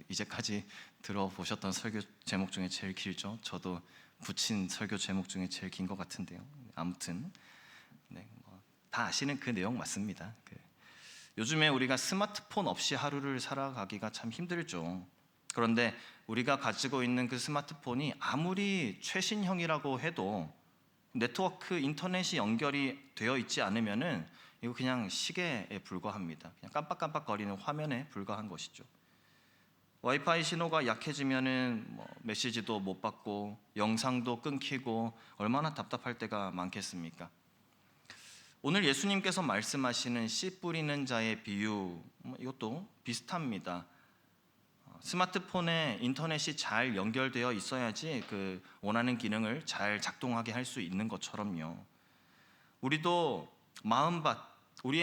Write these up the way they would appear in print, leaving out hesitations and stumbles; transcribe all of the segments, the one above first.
이제까지 들어보셨던 설교 제목 중에 제일 길죠. 저도 붙인 설교 제목 중에 제일 긴 것 같은데요. 아무튼 다 아시는 그 내용 맞습니다. 요즘에 우리가 스마트폰 없이 하루를 살아가기가 참 힘들죠. 그런데 우리가 가지고 있는 그 스마트폰이 아무리 최신형이라고 해도 네트워크 인터넷이 연결이 되어 있지 않으면은 이거 그냥 시계에 불과합니다. 그냥 깜빡깜빡거리는 화면에 불과한 것이죠. 와이파이 신호가 약해지면은 메시지도 못 받고 영상도 끊기고 얼마나 답답할 때가 많겠습니까? 오늘 예수님께서 말씀하시는 씨 뿌리는 자의 비유, 이것도 비슷합니다. 스마트폰에 인터넷이 잘 연결되어 있어야지 그 원하는 기능을 잘 작동하게 할 수 있는 것처럼요. 우리의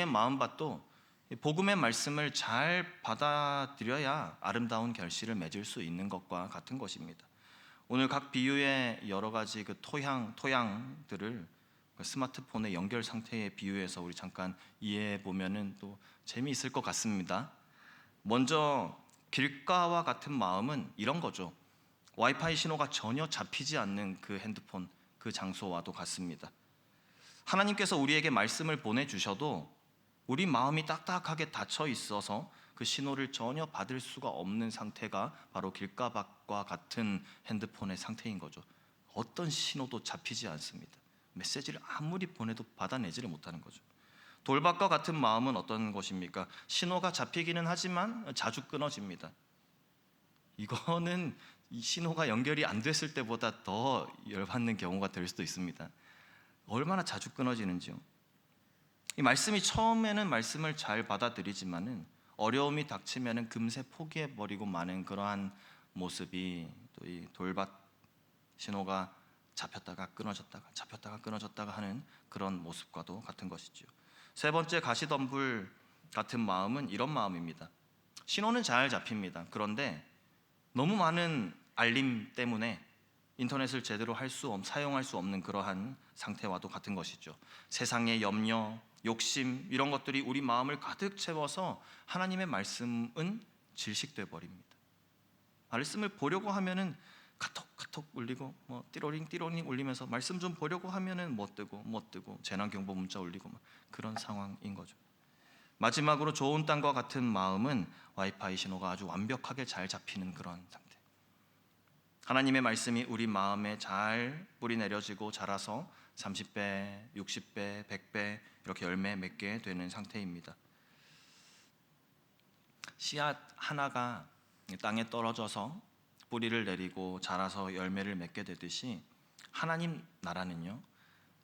마음밭도 복음의 말씀을 잘 받아들여야 아름다운 결실을 맺을 수 있는 것과 같은 것입니다. 오늘 각 비유의 여러 가지 그 토양들을 스마트폰의 연결 상태에 비유해서 우리 잠깐 이해해 보면은 또 재미있을 것 같습니다. 먼저 길가와 같은 마음은 이런 거죠. 와이파이 신호가 전혀 잡히지 않는 그 핸드폰, 그 장소와도 같습니다. 하나님께서 우리에게 말씀을 보내주셔도 우리 마음이 딱딱하게 닫혀 있어서 그 신호를 전혀 받을 수가 없는 상태가 바로 길가밭과 같은 핸드폰의 상태인 거죠. 어떤 신호도 잡히지 않습니다. 메시지를 아무리 보내도 받아내지를 못하는 거죠. 돌밭과 같은 마음은 어떤 것입니까? 신호가 잡히기는 하지만 자주 끊어집니다. 이거는 이 신호가 연결이 안 됐을 때보다 더 열받는 경우가 될 수도 있습니다. 얼마나 자주 끊어지는지요. 이 말씀이 처음에는 말씀을 잘 받아들이지만은 어려움이 닥치면은 금세 포기해버리고 마는 그러한 모습이 또 이 돌밭 신호가 잡혔다가 끊어졌다가 하는 그런 모습과도 같은 것이죠. 세 번째 가시덤불 같은 마음은 이런 마음입니다. 신호는 잘 잡힙니다. 그런데 너무 많은 알림 때문에 인터넷을 제대로 사용할 수 없는 그러한 상태와도 같은 것이죠. 세상의 염려, 욕심 이런 것들이 우리 마음을 가득 채워서 하나님의 말씀은 질식돼 버립니다. 말씀을 보려고 하면은 카톡 울리고 띠로링 울리면서 말씀 좀 보려고 하면은 못 뜨고 재난 경보 문자 울리고 그런 상황인 거죠. 마지막으로 좋은 땅과 같은 마음은 와이파이 신호가 아주 완벽하게 잘 잡히는 그런 상태. 하나님의 말씀이 우리 마음에 잘 뿌리 내려지고 자라서 30배, 60배, 100배 이렇게 열매 맺게 되는 상태입니다. 씨앗 하나가 땅에 떨어져서 뿌리를 내리고 자라서 열매를 맺게 되듯이 하나님 나라는요,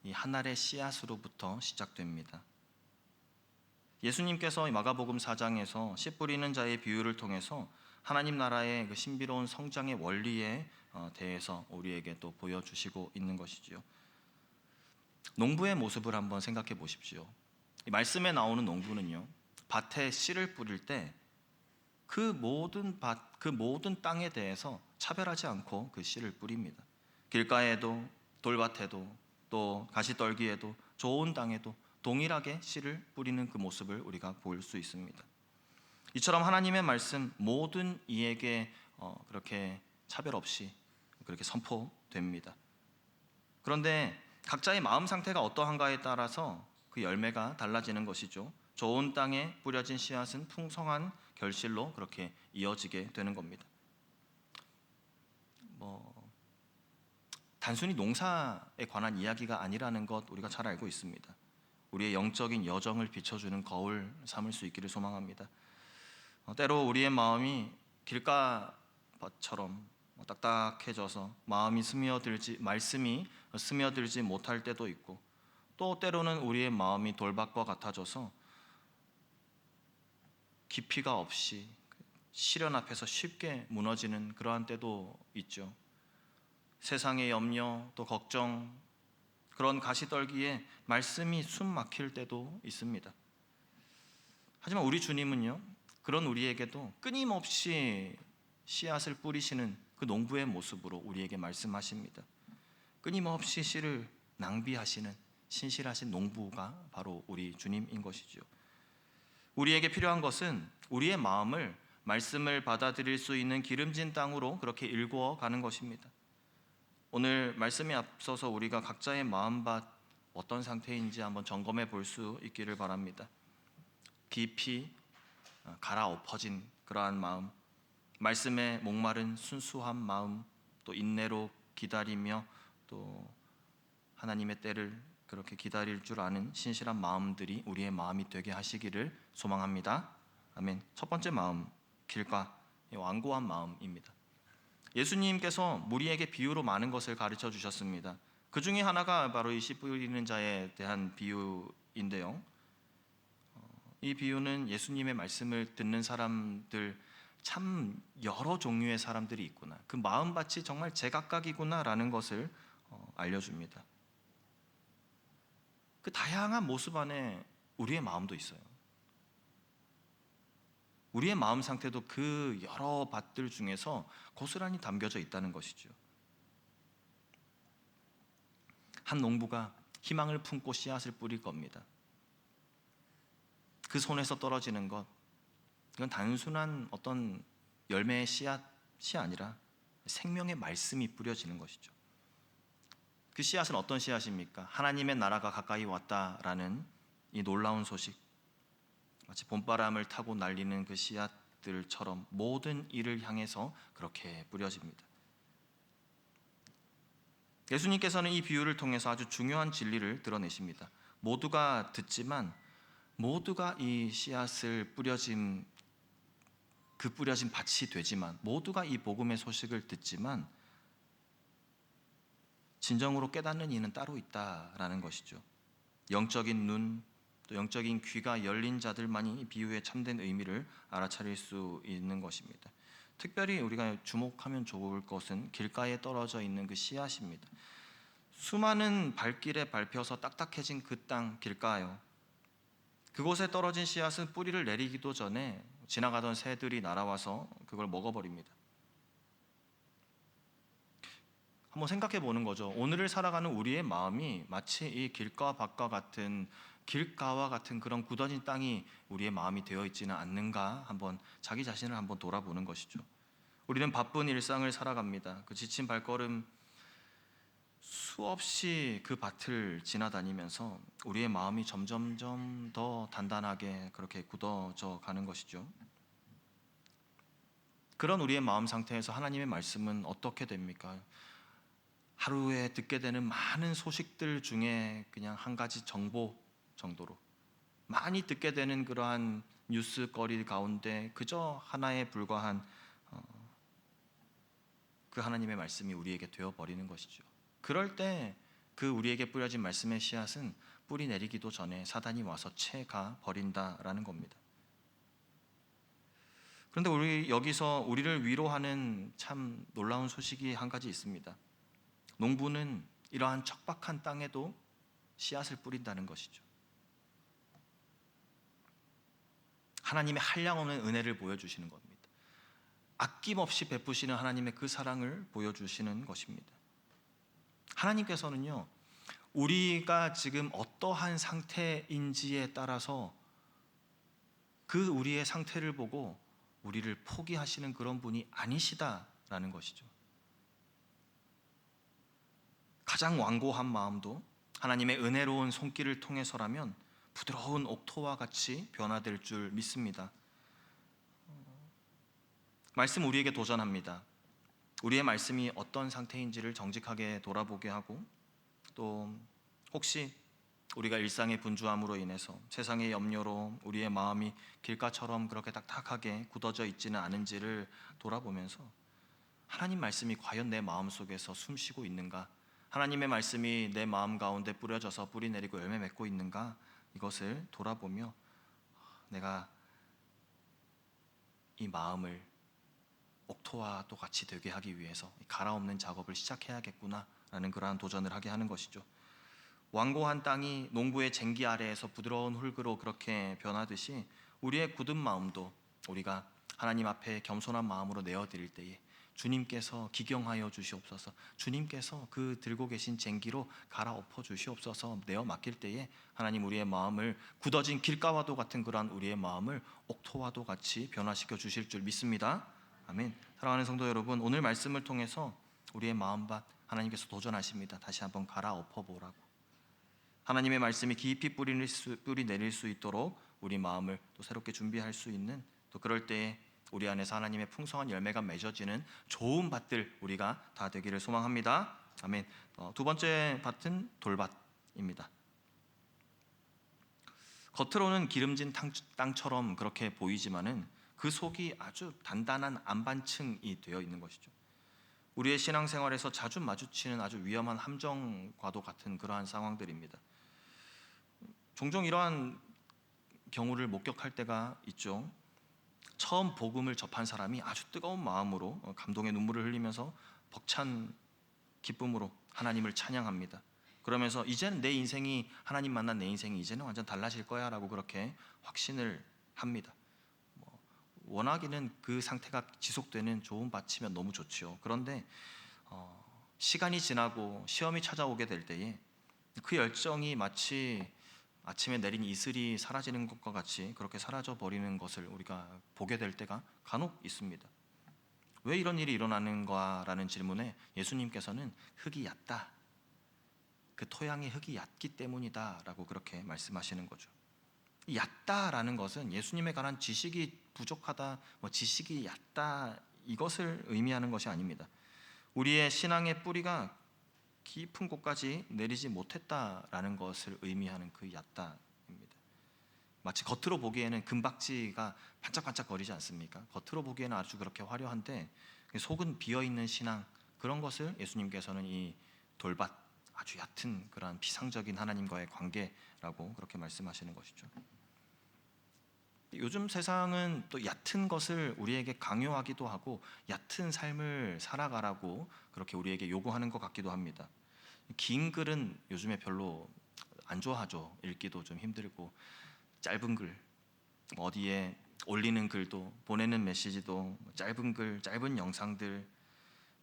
이 한 알의 씨앗으로부터 시작됩니다. 예수님께서 마가복음 4장에서 씨 뿌리는 자의 비유를 통해서 하나님 나라의 그 신비로운 성장의 원리에 대해서 우리에게 또 보여주시고 있는 것이지요. 농부의 모습을 한번 생각해 보십시오. 이 말씀에 나오는 농부는요, 밭에 씨를 뿌릴 때 그 모든 땅에 대해서 차별하지 않고 그 씨를 뿌립니다. 길가에도 돌밭에도 또 가시떨기에도 좋은 땅에도 동일하게 씨를 뿌리는 그 모습을 우리가 볼 수 있습니다. 이처럼 하나님의 말씀 모든 이에게 그렇게 차별 없이 그렇게 선포됩니다. 그런데 각자의 마음 상태가 어떠한가에 따라서 그 열매가 달라지는 것이죠. 좋은 땅에 뿌려진 씨앗은 풍성한 결실로 그렇게 이어지게 되는 겁니다. 단순히 농사에 관한 이야기가 아니라는 것 우리가 잘 알고 있습니다. 우리의 영적인 여정을 비춰주는 거울 삼을 수 있기를 소망합니다. 때로 우리의 마음이 길가밭처럼 딱딱해져서 말씀이 스며들지 못할 때도 있고, 또 때로는 우리의 마음이 돌밭과 같아져서 깊이가 없이 시련 앞에서 쉽게 무너지는 그러한 때도 있죠. 세상의 염려 또 걱정, 그런 가시떨기에 말씀이 숨 막힐 때도 있습니다. 하지만 우리 주님은요, 그런 우리에게도 끊임없이 씨앗을 뿌리시는 그 농부의 모습으로 우리에게 말씀하십니다. 끊임없이 씨를 낭비하시는 신실하신 농부가 바로 우리 주님인 것이죠. 우리에게 필요한 것은 우리의 마음을 말씀을 받아들일 수 있는 기름진 땅으로 그렇게 일구어 가는 것입니다. 오늘 말씀에 앞서서 우리가 각자의 마음밭 어떤 상태인지 한번 점검해 볼 수 있기를 바랍니다. 깊이 갈아엎어진 그러한 마음, 말씀에 목마른 순수한 마음, 또 인내로 기다리며 또 하나님의 때를 그렇게 기다릴 줄 아는 신실한 마음들이 우리의 마음이 되게 하시기를 소망합니다. 아멘. 첫 번째 마음, 길과 완고한 마음입니다. 예수님께서 무리에게 비유로 많은 것을 가르쳐 주셨습니다. 그 중에 하나가 바로 이 씨 뿌리는 자에 대한 비유인데요. 이 비유는 예수님의 말씀을 듣는 사람들, 참 여러 종류의 사람들이 있구나, 그 마음밭이 정말 제각각이구나라는 것을 알려줍니다. 그 다양한 모습 안에 우리의 마음도 있어요. 우리의 마음 상태도 그 여러 밭들 중에서 고스란히 담겨져 있다는 것이죠. 한 농부가 희망을 품고 씨앗을 뿌릴 겁니다. 그 손에서 떨어지는 것, 이건 단순한 어떤 열매의 씨앗이 아니라 생명의 말씀이 뿌려지는 것이죠. 그 씨앗은 어떤 씨앗입니까? 하나님의 나라가 가까이 왔다라는 이 놀라운 소식, 마치 봄바람을 타고 날리는 그 씨앗들처럼 모든 일을 향해서 그렇게 뿌려집니다. 예수님께서는 이 비유를 통해서 아주 중요한 진리를 드러내십니다. 모두가 듣지만, 모두가 이 씨앗을 뿌려진 밭이 되지만, 모두가 이 복음의 소식을 듣지만 진정으로 깨닫는 이는 따로 있다라는 것이죠. 영적인 눈, 또 영적인 귀가 열린 자들만이 이 비유의 참된 의미를 알아차릴 수 있는 것입니다. 특별히 우리가 주목하면 좋을 것은 길가에 떨어져 있는 그 씨앗입니다. 수많은 발길에 밟혀서 딱딱해진 그 땅 길가요, 그곳에 떨어진 씨앗은 뿌리를 내리기도 전에 지나가던 새들이 날아와서 그걸 먹어버립니다. 한번 생각해 보는 거죠. 오늘을 살아가는 우리의 마음이 마치 이 길가와 같은 그런 굳어진 땅이 우리의 마음이 되어 있지는 않는가, 한번 자기 자신을 한번 돌아보는 것이죠. 우리는 바쁜 일상을 살아갑니다. 그 지친 발걸음, 수없이 그 밭을 지나다니면서 우리의 마음이 점점점 더 단단하게 그렇게 굳어져 가는 것이죠. 그런 우리의 마음 상태에서 하나님의 말씀은 어떻게 됩니까? 하루에 듣게 되는 많은 소식들 중에 그냥 한 가지 정보 정도로 많이 듣게 되는 그러한 뉴스거리 가운데 그저 하나에 불과한 그 하나님의 말씀이 우리에게 되어버리는 것이죠. 그럴 때 그 우리에게 뿌려진 말씀의 씨앗은 뿌리 내리기도 전에 사단이 와서 채가 버린다라는 겁니다. 그런데 우리 여기서 우리를 위로하는 참 놀라운 소식이 한 가지 있습니다. 농부는 이러한 척박한 땅에도 씨앗을 뿌린다는 것이죠. 하나님의 한량없는 은혜를 보여주시는 겁니다. 아낌없이 베푸시는 하나님의 그 사랑을 보여주시는 것입니다. 하나님께서는요, 우리가 지금 어떠한 상태인지에 따라서 그 우리의 상태를 보고 우리를 포기하시는 그런 분이 아니시다라는 것이죠. 가장 완고한 마음도 하나님의 은혜로운 손길을 통해서라면 부드러운 옥토와 같이 변화될 줄 믿습니다. 말씀 우리에게 도전합니다. 우리의 말씀이 어떤 상태인지를 정직하게 돌아보게 하고, 또 혹시 우리가 일상의 분주함으로 인해서 세상의 염려로 우리의 마음이 길가처럼 그렇게 딱딱하게 굳어져 있지는 않은지를 돌아보면서 하나님 말씀이 과연 내 마음 속에서 숨쉬고 있는가, 하나님의 말씀이 내 마음 가운데 뿌려져서 뿌리 내리고 열매 맺고 있는가, 이것을 돌아보며 내가 이 마음을 옥토와 똑같이 되게 하기 위해서 갈아엎는 작업을 시작해야겠구나라는 그러한 도전을 하게 하는 것이죠. 완고한 땅이 농부의 쟁기 아래에서 부드러운 흙으로 그렇게 변하듯이 우리의 굳은 마음도 우리가 하나님 앞에 겸손한 마음으로 내어드릴 때에 주님께서 기경하여 주시옵소서. 주님께서 그 들고 계신 쟁기로 갈아엎어 주시옵소서. 내어 맡길 때에 하나님 우리의 마음을 굳어진 길가와도 같은 그러한 우리의 마음을 옥토와도 같이 변화시켜 주실 줄 믿습니다. 아멘. 사랑하는 성도 여러분, 오늘 말씀을 통해서 우리의 마음밭 하나님께서 도전하십니다. 다시 한번 갈아엎어 보라고. 하나님의 말씀이 깊이 뿌리 내릴 수 있도록 우리 마음을 또 새롭게 준비할 수 있는, 또 그럴 때에 우리 안에서 하나님의 풍성한 열매가 맺어지는 좋은 밭들 우리가 다 되기를 소망합니다. 아멘. 두 번째 밭은 돌밭입니다. 겉으로는 기름진 땅처럼 그렇게 보이지만은 그 속이 아주 단단한 안반층이 되어 있는 것이죠. 우리의 신앙생활에서 자주 마주치는 아주 위험한 함정과도 같은 그러한 상황들입니다. 종종 이러한 경우를 목격할 때가 있죠. 처음 복음을 접한 사람이 아주 뜨거운 마음으로 감동의 눈물을 흘리면서 벅찬 기쁨으로 하나님을 찬양합니다. 그러면서 이제는 내 인생이, 하나님 만난 내 인생이 이제는 완전 달라질 거야 라고 그렇게 확신을 합니다. 원하기는 그 상태가 지속되는 좋은 밭이면 너무 좋지요. 그런데 시간이 지나고 시험이 찾아오게 될 때에 그 열정이 마치 아침에 내린 이슬이 사라지는 것과 같이 그렇게 사라져 버리는 것을 우리가 보게 될 때가 간혹 있습니다. 왜 이런 일이 일어나는가라는 질문에 예수님께서는 흙이 얕다, 그 토양의 흙이 얕기 때문이다라고 그렇게 말씀하시는 거죠. 얕다라는 것은 예수님에 관한 지식이 부족하다, 지식이 얕다 이것을 의미하는 것이 아닙니다. 우리의 신앙의 뿌리가 깊은 곳까지 내리지 못했다라는 것을 의미하는 그 얕다입니다. 마치 겉으로 보기에는 금박지가 반짝반짝거리지 않습니까? 겉으로 보기에는 아주 그렇게 화려한데 속은 비어있는 신앙, 그런 것을 예수님께서는 이 돌밭, 아주 얕은 그러한 비상적인 하나님과의 관계라고 그렇게 말씀하시는 것이죠. 요즘 세상은 또 얕은 것을 우리에게 강요하기도 하고 얕은 삶을 살아가라고 그렇게 우리에게 요구하는 것 같기도 합니다. 긴 글은 요즘에 별로 안 좋아하죠. 읽기도 좀 힘들고, 짧은 글, 어디에 올리는 글도, 보내는 메시지도 짧은 글, 짧은 영상들,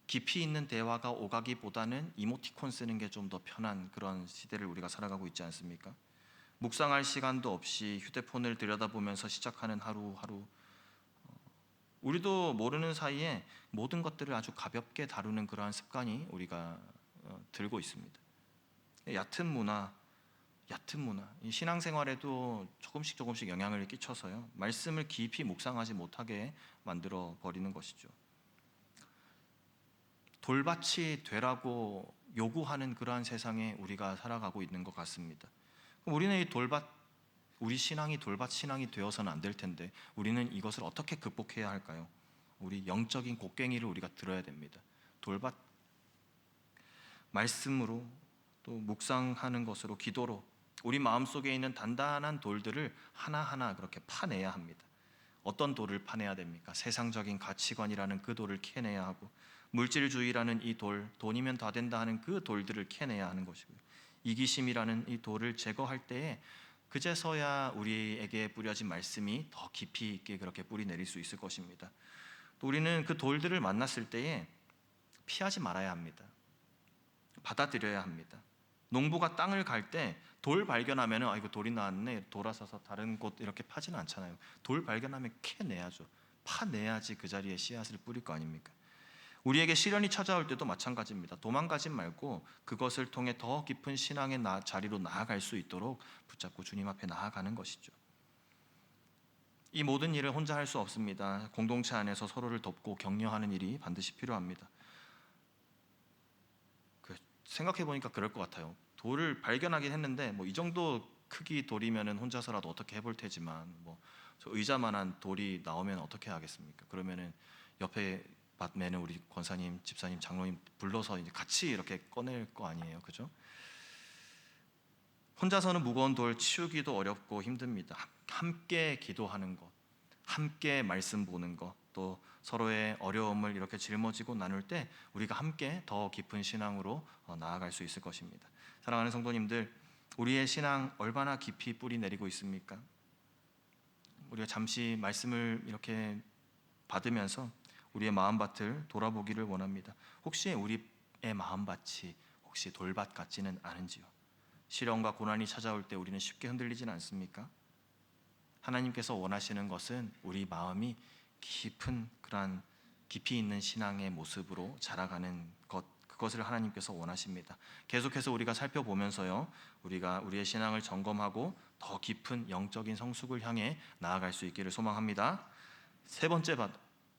깊이 있는 대화가 오가기보다는 이모티콘 쓰는 게 좀 더 편한 그런 시대를 우리가 살아가고 있지 않습니까? 묵상할 시간도 없이 휴대폰을 들여다보면서 시작하는 하루하루, 우리도 모르는 사이에 모든 것들을 아주 가볍게 다루는 그러한 습관이 우리가 들고 있습니다. 얕은 문화, 이 신앙생활에도 조금씩 영향을 끼쳐서요, 말씀을 깊이 묵상하지 못하게 만들어 버리는 것이죠. 돌밭이 되라고 요구하는 그러한 세상에 우리가 살아가고 있는 것 같습니다. 우리는 이 돌밭, 우리 신앙이 돌밭 신앙이 되어서는 안 될 텐데 우리는 이것을 어떻게 극복해야 할까요? 우리 영적인 곡괭이를 우리가 들어야 됩니다. 돌밭, 말씀으로, 또 묵상하는 것으로, 기도로 우리 마음속에 있는 단단한 돌들을 하나하나 그렇게 파내야 합니다. 어떤 돌을 파내야 됩니까? 세상적인 가치관이라는 그 돌을 캐내야 하고, 물질주의라는 이 돌, 돈이면 다 된다 하는 그 돌들을 캐내야 하는 것이고요. 이기심이라는 이 돌을 제거할 때에 그제서야 우리에게 뿌려진 말씀이 더 깊이 있게 그렇게 뿌리 내릴 수 있을 것입니다. 또 우리는 그 돌들을 만났을 때에 피하지 말아야 합니다. 받아들여야 합니다. 농부가 땅을 갈 때 돌 발견하면 이거 돌이 나왔네, 돌아서서 다른 곳 이렇게 파지는 않잖아요. 돌 발견하면 캐내야죠. 파내야지 그 자리에 씨앗을 뿌릴 거 아닙니까? 우리에게 시련이 찾아올 때도 마찬가지입니다. 도망가지 말고 그것을 통해 더 깊은 신앙의 자리로 나아갈 수 있도록 붙잡고 주님 앞에 나아가는 것이죠. 이 모든 일을 혼자 할 수 없습니다. 공동체 안에서 서로를 돕고 격려하는 일이 반드시 필요합니다. 생각해 보니까 그럴 것 같아요. 돌을 발견하긴 했는데 이 정도 크기 돌이면은 혼자서라도 어떻게 해볼 테지만 저 의자만한 돌이 나오면 어떻게 하겠습니까? 그러면은 옆에 밭매는 우리 권사님, 집사님, 장로님 불러서 이제 같이 이렇게 꺼낼 거 아니에요, 그죠? 혼자서는 무거운 돌 치우기도 어렵고 힘듭니다. 함께 기도하는 것, 함께 말씀 보는 것, 또 서로의 어려움을 이렇게 짊어지고 나눌 때 우리가 함께 더 깊은 신앙으로 나아갈 수 있을 것입니다. 사랑하는 성도님들, 우리의 신앙 얼마나 깊이 뿌리 내리고 있습니까? 우리가 잠시 말씀을 이렇게 받으면서 우리의 마음밭을 돌아보기를 원합니다. 혹시 우리의 마음밭이 혹시 돌밭 같지는 않은지요? 시련과 고난이 찾아올 때 우리는 쉽게 흔들리지는 않습니까? 하나님께서 원하시는 것은 우리 마음이 깊은 그러한 깊이 있는 신앙의 모습으로 자라가는 것, 그것을 하나님께서 원하십니다. 계속해서 우리가 살펴보면서요, 우리가 우리의 신앙을 점검하고 더 깊은 영적인 성숙을 향해 나아갈 수 있기를 소망합니다. 세 번째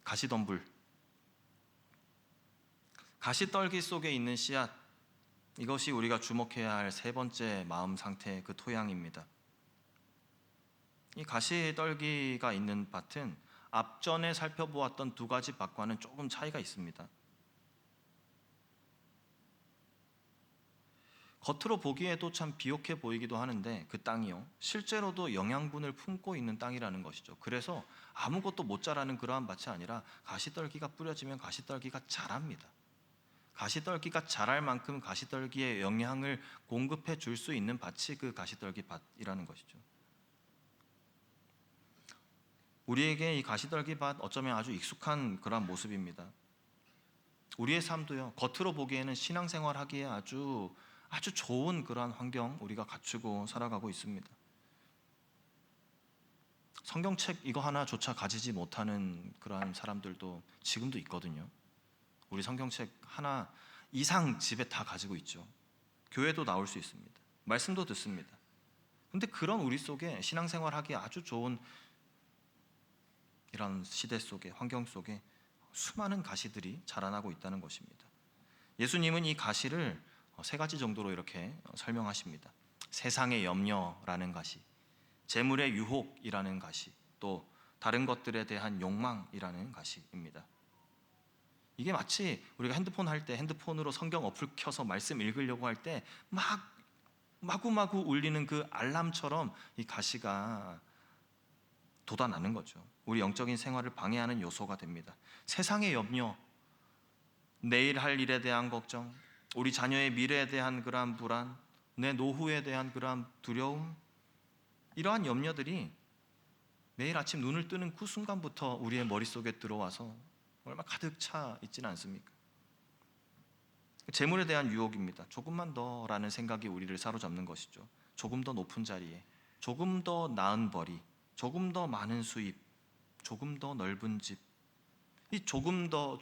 가시덤불. 가시떨기 속에 있는 씨앗, 이것이 우리가 주목해야 할 세 번째 마음 상태, 그 토양입니다. 이 가시떨기가 있는 밭은 앞전에 살펴보았던 두 가지 밭과는 조금 차이가 있습니다. 겉으로 보기에도 참 비옥해 보이기도 하는데 그 땅이요, 실제로도 영양분을 품고 있는 땅이라는 것이죠. 그래서 아무것도 못 자라는 그러한 밭이 아니라 가시떨기가 뿌려지면 가시떨기가 자랍니다. 가시떨기가 자랄 만큼 가시떨기의 영향을 공급해 줄 수 있는 밭이 그 가시떨기 밭이라는 것이죠. 우리에게 이 가시떨기 밭 어쩌면 아주 익숙한 그러한 모습입니다. 우리의 삶도요, 겉으로 보기에는 신앙생활하기에 아주 좋은 그러한 환경 우리가 갖추고 살아가고 있습니다. 성경책 이거 하나조차 가지지 못하는 그러한 사람들도 지금도 있거든요. 우리 성경책 하나 이상 집에 다 가지고 있죠. 교회도 나올 수 있습니다. 말씀도 듣습니다. 근데 그런 우리 속에 신앙생활하기에 아주 좋은 이런 시대 속에, 환경 속에 수많은 가시들이 자라나고 있다는 것입니다. 예수님은 이 가시를 세 가지 정도로 이렇게 설명하십니다. 세상의 염려라는 가시, 재물의 유혹이라는 가시, 또 다른 것들에 대한 욕망이라는 가시입니다. 이게 마치 우리가 핸드폰 할 때 핸드폰으로 성경 어플 켜서 말씀 읽으려고 할 때 마구마구 울리는 그 알람처럼 이 가시가 돋아나는 거죠. 우리 영적인 생활을 방해하는 요소가 됩니다. 세상의 염려, 내일 할 일에 대한 걱정, 우리 자녀의 미래에 대한 그러한 불안, 내 노후에 대한 그러한 두려움, 이러한 염려들이 매일 아침 눈을 뜨는 그 순간부터 우리의 머릿속에 들어와서 얼마나 가득 차 있지는 않습니까? 재물에 대한 유혹입니다. 조금만 더라는 생각이 우리를 사로잡는 것이죠. 조금 더 높은 자리에, 조금 더 나은 벌이, 조금 더 많은 수입, 조금 더 넓은 집, 이 조금만 더,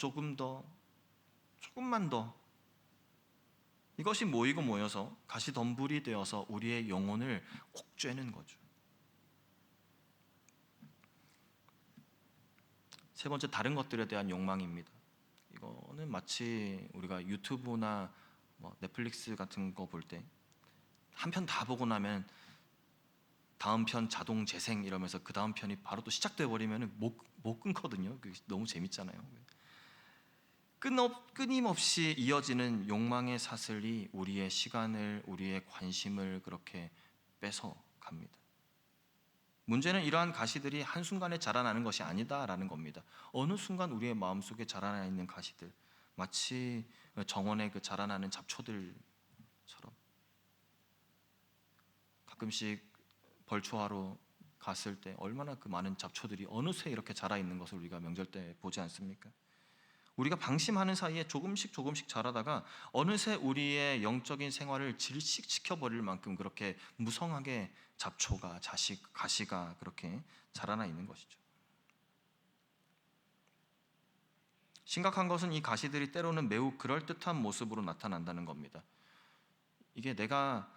이것이 모이고 모여서 가시덤불이 되어서 우리의 영혼을 옥죄는 거죠. 세 번째, 다른 것들에 대한 욕망입니다. 이거는 마치 우리가 유튜브나 넷플릭스 같은 거 볼 때 한 편 다 보고 나면 다음 편 자동 재생 이러면서 그 다음 편이 바로 또 시작돼 버리면 못 끊거든요. 너무 재밌잖아요. 끊임없이 이어지는 욕망의 사슬이 우리의 시간을, 우리의 관심을 그렇게 뺏어 갑니다. 문제는 이러한 가시들이 한순간에 자라나는 것이 아니다라는 겁니다. 어느 순간 우리의 마음속에 자라나 있는 가시들, 마치 정원에 그 자라나는 잡초들처럼 가끔씩 벌초하러 갔을 때 얼마나 그 많은 잡초들이 어느새 이렇게 자라 있는 것을 우리가 명절 때 보지 않습니까? 우리가 방심하는 사이에 조금씩 자라다가 어느새 우리의 영적인 생활을 질식시켜 버릴 만큼 그렇게 무성하게 잡초가, 가시가 그렇게 자라나 있는 것이죠. 심각한 것은 이 가시들이 때로는 매우 그럴듯한 모습으로 나타난다는 겁니다. 이게 내가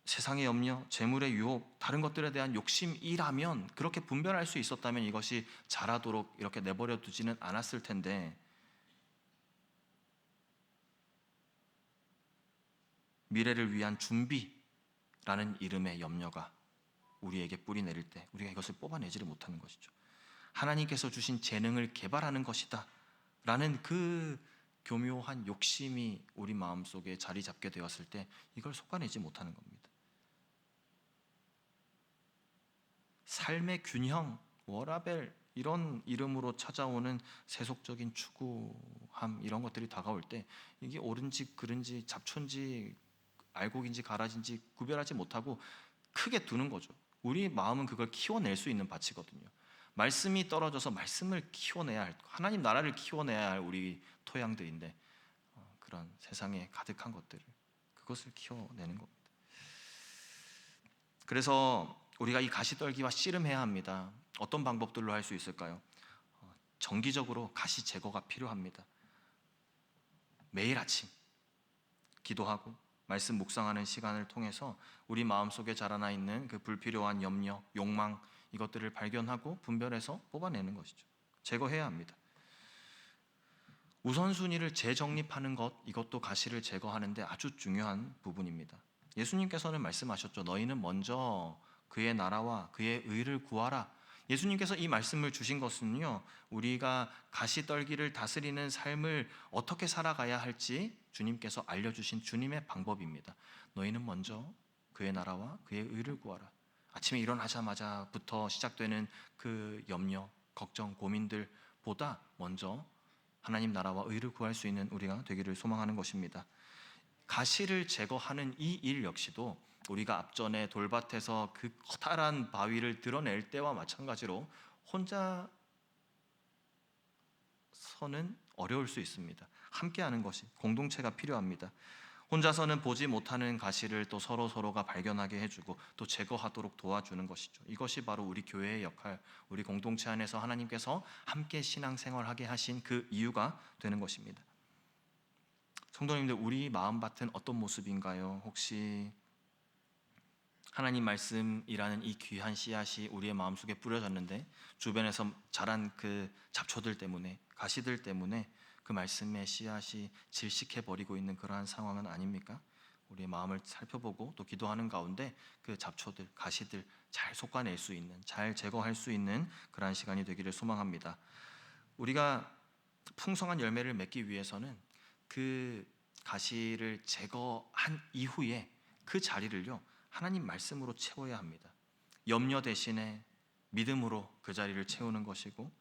세상의 염려, 재물의 유혹, 다른 것들에 대한 욕심이라면, 그렇게 분별할 수 있었다면 이것이 자라도록 이렇게 내버려 두지는 않았을 텐데, 미래를 위한 준비라는 이름의 염려가 우리에게 뿌리 내릴 때 우리가 이것을 뽑아내지를 못하는 것이죠. 하나님께서 주신 재능을 개발하는 것이다 라는 그 교묘한 욕심이 우리 마음속에 자리 잡게 되었을 때 이걸 솎아내지 못하는 겁니다. 삶의 균형, 워라벨, 이런 이름으로 찾아오는 세속적인 추구함, 이런 것들이 다가올 때 이게 옳은지 그른지 잡초인지 알곡인지 가라진지 구별하지 못하고 크게 두는 거죠. 우리 마음은 그걸 키워낼 수 있는 밭이거든요. 말씀이 떨어져서 말씀을 키워내야 할, 하나님 나라를 키워내야 할 우리 토양들인데 그런 세상에 가득한 것들을, 그것을 키워내는 겁니다. 그래서 우리가 이 가시떨기와 씨름해야 합니다. 어떤 방법들로 할 수 있을까요? 정기적으로 가시 제거가 필요합니다. 매일 아침 기도하고 말씀 묵상하는 시간을 통해서 우리 마음속에 자라나 있는 그 불필요한 염려, 욕망, 이것들을 발견하고 분별해서 뽑아내는 것이죠. 제거해야 합니다. 우선순위를 재정립하는 것, 이것도 가시를 제거하는데 아주 중요한 부분입니다. 예수님께서는 말씀하셨죠. 너희는 먼저 그의 나라와 그의 의를 구하라. 예수님께서 이 말씀을 주신 것은요, 우리가 가시떨기를 다스리는 삶을 어떻게 살아가야 할지 주님께서 알려주신 주님의 방법입니다. 너희는 먼저 그의 나라와 그의 의를 구하라. 아침에 일어나자마자부터 시작되는 그 염려, 걱정, 고민들보다 먼저 하나님 나라와 의를 구할 수 있는 우리가 되기를 소망하는 것입니다. 가시를 제거하는 이 일 역시도 우리가 앞전에 돌밭에서 그 커다란 바위를 드러낼 때와 마찬가지로 혼자서는 어려울 수 있습니다. 함께하는 것이, 공동체가 필요합니다. 혼자서는 보지 못하는 가시를 또 서로가 발견하게 해주고 또 제거하도록 도와주는 것이죠. 이것이 바로 우리 교회의 역할, 우리 공동체 안에서 하나님께서 함께 신앙생활하게 하신 그 이유가 되는 것입니다. 성도님들, 우리 마음밭은 어떤 모습인가요? 혹시 하나님 말씀이라는 이 귀한 씨앗이 우리의 마음속에 뿌려졌는데 주변에서 자란 그 잡초들 때문에, 가시들 때문에 그 말씀의 씨앗이 질식해버리고 있는 그러한 상황은 아닙니까? 우리의 마음을 살펴보고 또 기도하는 가운데 그 잡초들, 가시들 잘 솎아낼 수 있는, 잘 제거할 수 있는 그러한 시간이 되기를 소망합니다. 우리가 풍성한 열매를 맺기 위해서는 그 가시를 제거한 이후에 그 자리를요, 하나님 말씀으로 채워야 합니다. 염려 대신에 믿음으로 그 자리를 채우는 것이고,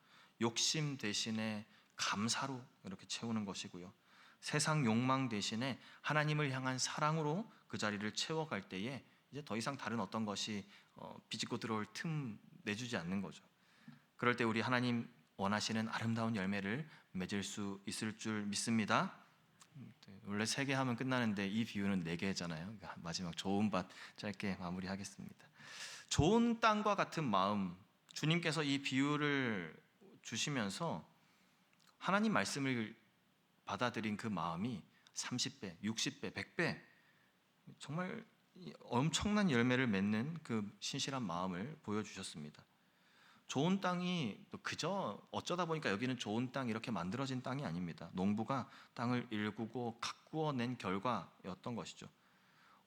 욕심 대신에 감사로 이렇게 채우는 것이고요, 세상 욕망 대신에 하나님을 향한 사랑으로 그 자리를 채워갈 때에 이제 더 이상 다른 어떤 것이 비집고 들어올 틈 내주지 않는 거죠. 그럴 때 우리 하나님 원하시는 아름다운 열매를 맺을 수 있을 줄 믿습니다. 원래 3개 하면 끝나는데 이 비유는 4개잖아요. 마지막 좋은 밭 짧게 마무리하겠습니다. 좋은 땅과 같은 마음, 주님께서 이 비유를 주시면서 하나님 말씀을 받아들인 그 마음이 30배, 60배, 100배 정말 엄청난 열매를 맺는 그 신실한 마음을 보여주셨습니다. 좋은 땅이 그저 어쩌다 보니까 여기는 좋은 땅 이렇게 만들어진 땅이 아닙니다. 농부가 땅을 일구고 가꾸어낸 결과였던 것이죠.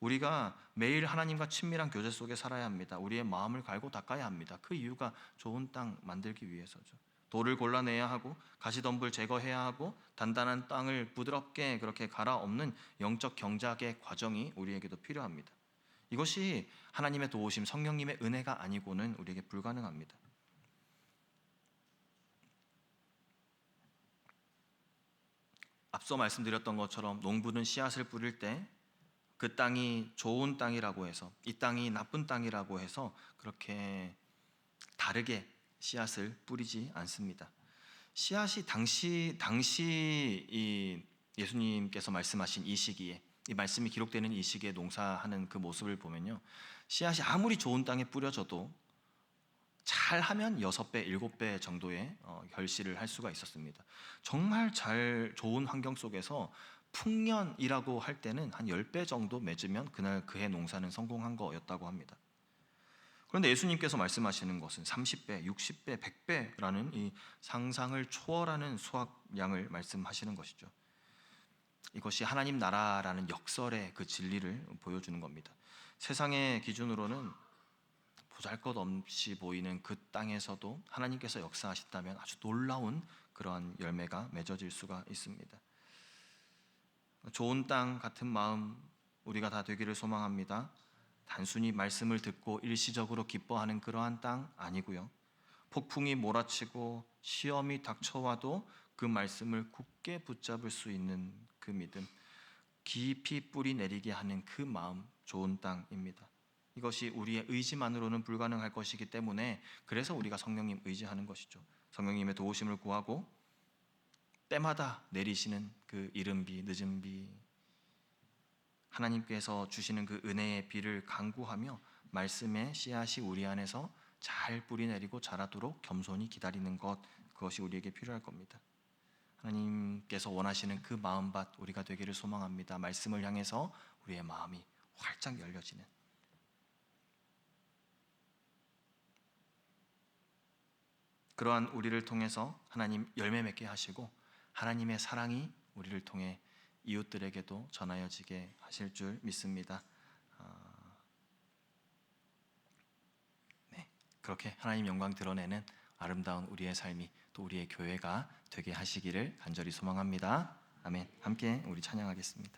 우리가 매일 하나님과 친밀한 교제 속에 살아야 합니다. 우리의 마음을 갈고 닦아야 합니다. 그 이유가 좋은 땅 만들기 위해서죠. 돌을 골라내야 하고 가시덤불 제거해야 하고 단단한 땅을 부드럽게 그렇게 갈아엎는 영적 경작의 과정이 우리에게도 필요합니다. 이것이 하나님의 도우심, 성령님의 은혜가 아니고는 우리에게 불가능합니다. 앞서 말씀드렸던 것처럼 농부는 씨앗을 뿌릴 때 그 땅이 좋은 땅이라고 해서 이 땅이 나쁜 땅이라고 해서 그렇게 다르게 씨앗을 뿌리지 않습니다. 씨앗이 당시 이 예수님께서 말씀하신 이 시기에, 이 말씀이 기록되는 이 시기에 농사하는 그 모습을 보면요, 씨앗이 아무리 좋은 땅에 뿌려져도 잘하면 6배, 7배 정도의 결실을 할 수가 있었습니다. 정말 잘 좋은 환경 속에서 풍년이라고 할 때는 한 10배 정도 맺으면 그날 그해 농사는 성공한 거였다고 합니다. 그런데 예수님께서 말씀하시는 것은 30배, 60배, 100배라는 이 상상을 초월하는 수확량을 말씀하시는 것이죠. 이것이 하나님 나라라는 역설의 그 진리를 보여주는 겁니다. 세상의 기준으로는 보잘것없이 보이는 그 땅에서도 하나님께서 역사하신다면 아주 놀라운 그러한 열매가 맺어질 수가 있습니다. 좋은 땅 같은 마음 우리가 다 되기를 소망합니다. 단순히 말씀을 듣고 일시적으로 기뻐하는 그러한 땅 아니고요, 폭풍이 몰아치고 시험이 닥쳐와도 그 말씀을 굳게 붙잡을 수 있는 그 믿음, 깊이 뿌리 내리게 하는 그 마음, 좋은 땅입니다. 이것이 우리의 의지만으로는 불가능할 것이기 때문에 그래서 우리가 성령님 의지하는 것이죠. 성령님의 도우심을 구하고 때마다 내리시는 그 이른 비, 늦은 비, 하나님께서 주시는 그 은혜의 비를 간구하며 말씀의 씨앗이 우리 안에서 잘 뿌리 내리고 자라도록 겸손히 기다리는 것, 그것이 우리에게 필요할 겁니다. 하나님께서 원하시는 그 마음밭 우리가 되기를 소망합니다. 말씀을 향해서 우리의 마음이 활짝 열려지는, 그러한 우리를 통해서 하나님 열매 맺게 하시고 하나님의 사랑이 우리를 통해 이웃들에게도 전하여지게 하실 줄 믿습니다. 네, 그렇게 하나님 영광 드러내는 아름다운 우리의 삶이 또 우리의 교회가 되게 하시기를 간절히 소망합니다. 아멘. 함께 우리 찬양하겠습니다.